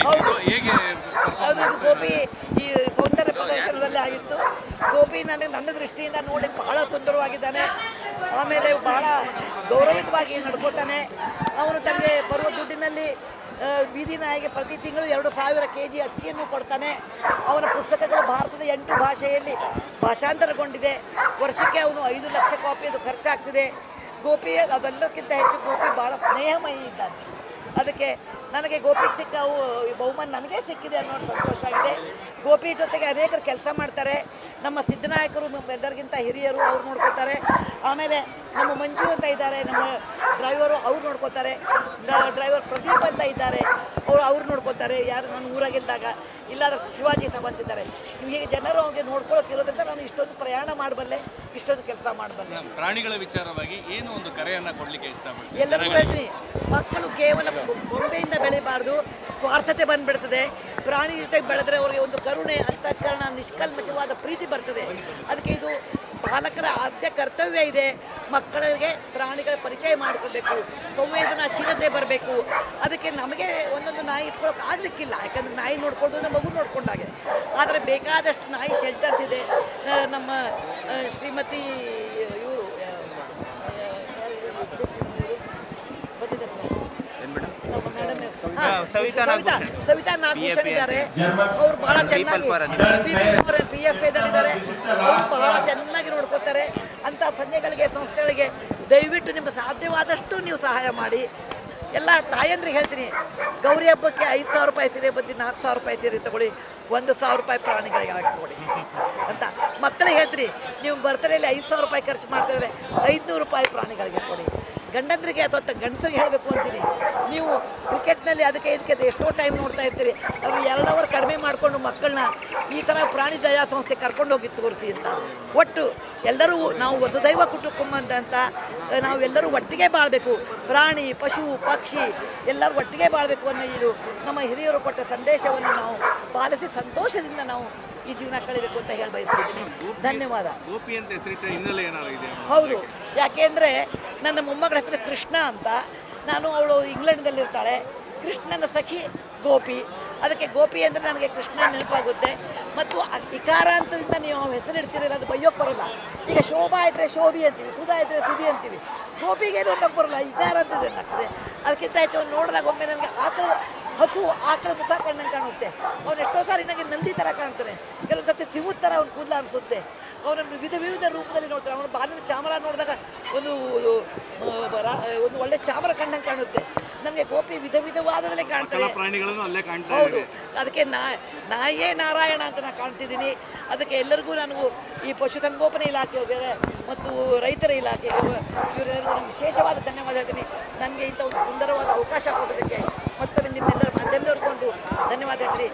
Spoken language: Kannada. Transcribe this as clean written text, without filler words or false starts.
ಹೌದು ಹೇಗೆ ಹೌದು, ಇದು ಗೋಪಿ ಈ ಸೌಂದರ್ಯ ಪ್ರದರ್ಶನದಲ್ಲಿ ಆಗಿತ್ತು. ಗೋಪಿ ನನ್ನ ದೃಷ್ಟಿಯಿಂದ ನೋಡಿ ಬಹಳ ಸುಂದರವಾಗಿದ್ದಾನೆ. ಆಮೇಲೆ ಬಹಳ ಗೌರವಿತವಾಗಿ ನಡ್ಕೊತಾನೆ. ಅವನು ತನಗೆ ಬರುವ ದುಡ್ಡಿನಲ್ಲಿ ಬೀದಿ ನಾಯಿಗೆ ಪ್ರತಿ ತಿಂಗಳು 2,000 kg ಅಕ್ಕಿಯನ್ನು ಕೊಡ್ತಾನೆ. ಅವನ ಪುಸ್ತಕಗಳು ಭಾರತದ 8 ಭಾಷೆಯಲ್ಲಿ ಭಾಷಾಂತರಗೊಂಡಿದೆ. ವರ್ಷಕ್ಕೆ ಅವನು 5 ಲಕ್ಷ ಕಾಪಿ ಅದು ಖರ್ಚಾಗ್ತಿದೆ. ಗೋಪಿ ಅದೆಲ್ಲಕ್ಕಿಂತ ಹೆಚ್ಚು ಗೋಪಿ ಭಾಳ ಸ್ನೇಹಮಯಿ ಇದ್ದಾನೆ. ಅದಕ್ಕೆ ನನಗೆ ಗೋಪಿಗೆ ಸಿಕ್ಕ ಬಹುಮಾನ ನನಗೇ ಸಿಕ್ಕಿದೆ ಅನ್ನೋದು ಸಂತೋಷ ಆಗಿದೆ. ಗೋಪಿ ಜೊತೆಗೆ ಅನೇಕರು ಕೆಲಸ ಮಾಡ್ತಾರೆ. ನಮ್ಮ ಸಿದ್ದನಾಯಕರು ಎಲ್ಲರಿಗಿಂತ ಹಿರಿಯರು, ಅವ್ರು ನೋಡ್ಕೋತಾರೆ. ಆಮೇಲೆ ನಮ್ಮ ಮಂಜು ಅಂತ ಇದ್ದಾರೆ, ನಮ್ಮ ಡ್ರೈವರು ಅವ್ರು ನೋಡ್ಕೋತಾರೆ. ಡ್ರೈವರ್ ಪ್ರದೀಪ್ ಅಂತ ಇದ್ದಾರೆ, ಅವ್ರು ನೋಡ್ಕೋತಾರೆ. ಯಾರು ನನ್ನ ಊರಾಗಿದ್ದಾಗ ಇಲ್ಲಾದ್ರೆ ಶಿವಾಜಿ ಸಹ ಬಂದಿದ್ದಾರೆ. ಹೀಗೆ ಜನರು ಅವ್ರಿಗೆ ನೋಡ್ಕೊಳ್ಳೋಕ್ಕಿರೋದ್ರಿಂದ ನಾನು ಇಷ್ಟೊಂದು ಪ್ರಯಾಣ ಮಾಡಬಲ್ಲೆ, ಇಷ್ಟೊಂದು ಕೆಲಸ ಮಾಡಬಲ್ಲೆ. ಪ್ರಾಣಿಗಳ ವಿಚಾರವಾಗಿ ಏನು ಒಂದು ಕರೆಯನ್ನು ಕೊಡಲಿಕ್ಕೆ ಇಷ್ಟಪಡ್ತೀನಿ? ಎಲ್ಲರೂ ಹೇಳ್ತೀನಿ, ಮಕ್ಕಳು ಕೇವಲ ಬೊಂಬೆಯಿಂದ ಬೆಳಿಬಾರ್ದು, ಸ್ವಾರ್ಥತೆ ಬಂದ್ಬಿಡ್ತದೆ. ಪ್ರಾಣಿ ಜೊತೆಗೆ ಬೆಳೆದ್ರೆ ಅವರಿಗೆ ಒಂದು ಕರುಣೆ, ಅಂತಃಕರಣ, ನಿಷ್ಕಲ್ಮಶವಾದ ಪ್ರೀತಿ ಬರ್ತದೆ. ಅದಕ್ಕೆ ಇದು ಪಾಲಕರ ಆದ್ಯ ಕರ್ತವ್ಯ ಇದೆ. ಮಕ್ಕಳಿಗೆ ಪ್ರಾಣಿಗಳ ಪರಿಚಯ ಮಾಡಿಕೊಡ್ಬೇಕು, ಸಂವೇದನಾಶೀಲತೆ ಬರಬೇಕು. ಅದಕ್ಕೆ ನಮಗೆ ಒಂದೊಂದು ನಾಯಿ ಇಟ್ಕೊಳ್ಳೋಕೆ ಆಗಲಿಕ್ಕಿಲ್ಲ, ಯಾಕಂದರೆ ನಾಯಿ ನೋಡ್ಕೊಳ್ಳೋದು ಅಂದರೆ ಮಗು ನೋಡ್ಕೊಂಡಾಗೆ. ಆದರೆ ಬೇಕಾದಷ್ಟು ನಾಯಿ ಶೆಲ್ಟರ್ಸ್ ಇದೆ. ನಮ್ಮ ಶ್ರೀಮತಿ ಇವರು ಸವಿತಾ ನಾಗಭೂಷಣ್ ಇದ್ದಾರೆ. ಅವರು ಬಹಳ ಚೆನ್ನಾಗಿ PFA ಇದ್ದಾರೆ. ಅವರು ಬಹಳ ಚೆನ್ನಾಗಿ ನೋಡ್ಕೋತಾರೆ. ಅಂಥ ಸಂಸ್ಥೆಗಳಿಗೆ ದಯವಿಟ್ಟು ನಿಮ್ಮ ಸಾಧ್ಯವಾದಷ್ಟು ನೀವು ಸಹಾಯ ಮಾಡಿ. ಎಲ್ಲ ತಾಯಂದ್ರಿಗೆ ಹೇಳ್ತೀನಿ, ಗೌರಿ ಹಬ್ಬಕ್ಕೆ 5,000 ರೂಪಾಯಿ ಸೀರೆ ಬದ್ದಿ 4,000 ರೂಪಾಯಿ ಸೀರೆ ತಗೊಳ್ಳಿ, 1,000 ರೂಪಾಯಿ ಪ್ರಾಣಿಗಳಿಗೆ ಹಾಕಿಕೊಡಿ ಅಂತ ಮಕ್ಕಳಿಗೆ ಹೇಳ್ತೀನಿ. ನೀವು ಬರ್ತಡೇಲಿ 5,000 ರೂಪಾಯಿ ಖರ್ಚು ಮಾಡ್ತಿದ್ರೆ 500 ರೂಪಾಯಿ ಪ್ರಾಣಿಗಳಿಗೆ ಕೊಡಿ. ಗಂಡಂದ್ರಿಗೆ ಅಥವಾ ಗಂಡಸರಿಗೆ ಹೇಳಬೇಕು ಅಂತೀನಿ. ನೀವು ಕ್ರಿಕೆಟ್ನಲ್ಲಿ ಅದಕ್ಕೆ ಇದಕ್ಕೆ ಎಷ್ಟೋ ಟೈಮ್ ನೋಡ್ತಾ ಇರ್ತೀರಿ, ಅದು 2 ಅವರ್ ಕಡಿಮೆ ಮಾಡಿಕೊಂಡು ಮಕ್ಕಳನ್ನ ಈ ಥರ ಪ್ರಾಣಿ ದಯಾ ಸಂಸ್ಥೆ ಕರ್ಕೊಂಡೋಗಿ ತೋರಿಸಿ ಅಂತ. ಒಟ್ಟು ಎಲ್ಲರೂ ನಾವು ವಸುದೈವ ಕುಟುಂಬ ಅಂತ ನಾವೆಲ್ಲರೂ ಒಟ್ಟಿಗೆ ಬಾಳಬೇಕು. ಪ್ರಾಣಿ, ಪಶು, ಪಕ್ಷಿ ಎಲ್ಲರೂ ಒಟ್ಟಿಗೆ ಬಾಳಬೇಕು ಅನ್ನೋ ಇದು ನಮ್ಮ ಹಿರಿಯರು ಕೊಟ್ಟ ಸಂದೇಶವನ್ನು ನಾವು ಪಾಲಿಸಿ ಸಂತೋಷದಿಂದ ನಾವು ಈ ಜೀವನ ಕಳಿಬೇಕು ಅಂತ ಹೇಳಿ ಬಯಸ್ತಿದ್ದೀನಿ. ಧನ್ಯವಾದ. ಗೋಪಿ ಅಂತ ಹೆಸರಿಟ್ಟ ಹಿನ್ನೆಲೆ ಏನಾದ್ರು ಇದೆ? ಹೌದು, ಯಾಕೆಂದರೆ ನನ್ನ ಮೊಮ್ಮಗಳ ಹೆಸರು ಕೃಷ್ಣ ಅಂತ. ಅವಳು ಇಂಗ್ಲೆಂಡ್ದಲ್ಲಿರ್ತಾಳೆ. ಕೃಷ್ಣನ ಸಖಿ ಗೋಪಿ. ಅದಕ್ಕೆ ಗೋಪಿ ಅಂದರೆ ನನಗೆ ಕೃಷ್ಣ ನೆನಪಾಗುತ್ತೆ. ಮತ್ತು ಇಕಾರ ಅಂತದಿಂದ ನೀವು ಹೆಸರಿಡ್ತೀರಲ್ಲ, ಅದು ಬೈಯೋಕ್ಕೆ ಬರೋಲ್ಲ. ಈಗ ಶೋಭಾ ಇಟ್ಟರೆ ಶೋಭಿ ಅಂತೀವಿ, ಸುಧಾ ಇಟ್ಟರೆ ಸುಧಿ ಅಂತೀವಿ. ಗೋಪಿಗೇನು ಅನ್ನೋಕ್ಕೆ ಬರೋಲ್ಲ, ಇಕಾರ ಅಂತದ್ದು ಏನಾಗ್ತದೆ. ಅದಕ್ಕಿಂತ ಹೆಚ್ಚು ಅವ್ನು ನೋಡಿದಾಗ ಒಮ್ಮೆ ನನಗೆ ಆಕಳ ಮುಖ ಕಣ್ಣಂಗೆ ಕಾಣುತ್ತೆ. ಅವನು ಎಷ್ಟೋ ಸಾರಿ ನನಗೆ ನಂದಿ ಥರ ಕಾಣ್ತಾನೆ, ಕೆಲವೊಂದು ಸರ್ತಿ ಸಿವುದ ಥರ ಅವ್ನು ಕೂದಲ ಅನಿಸುತ್ತೆ. ಅವನನ್ನು ವಿವಿಧ ರೂಪದಲ್ಲಿ ನೋಡ್ತಾನೆ. ಅವನು ಬಾಲಿನ ಚಾಮರ ನೋಡಿದಾಗ ಒಂದು ಒಳ್ಳೆ ಚಾಮರ ಕಣ್ಣಂಗೆ ಕಾಣುತ್ತೆ. ನನಗೆ ಗೋಪಿ ವಿಧವಾದದಲ್ಲೇ ಕಾಣ್ತಾರೆ. ಹೌದು, ಅದಕ್ಕೆ ನಾಯೇ ನಾರಾಯಣ ಅಂತ ನಾನು ಕಾಣ್ತಿದ್ದೀನಿ. ಅದಕ್ಕೆ ಎಲ್ಲರಿಗೂ ನಾನು ಈ ಪಶುಸಂಗೋಪನೆ ಇಲಾಖೆ ಬೇರೆ ಮತ್ತು ರೈತರ ಇಲಾಖೆ ಇವರೆಲ್ಲರಿಗೂ ನಾನು ವಿಶೇಷವಾದ ಧನ್ಯವಾದ ಹೇಳ್ತೀನಿ. ನನಗೆ ಇಂಥ ಒಂದು ಸುಂದರವಾದ ಅವಕಾಶ ಕೊಡೋದಕ್ಕೆ ಮತ್ತೊಮ್ಮೆ ನಿಮ್ಮೆಲ್ಲರ ಮಾಧ್ಯಮದವ್ರಿಗೊಂದು ಧನ್ಯವಾದ ಹೇಳ್ತೀನಿ.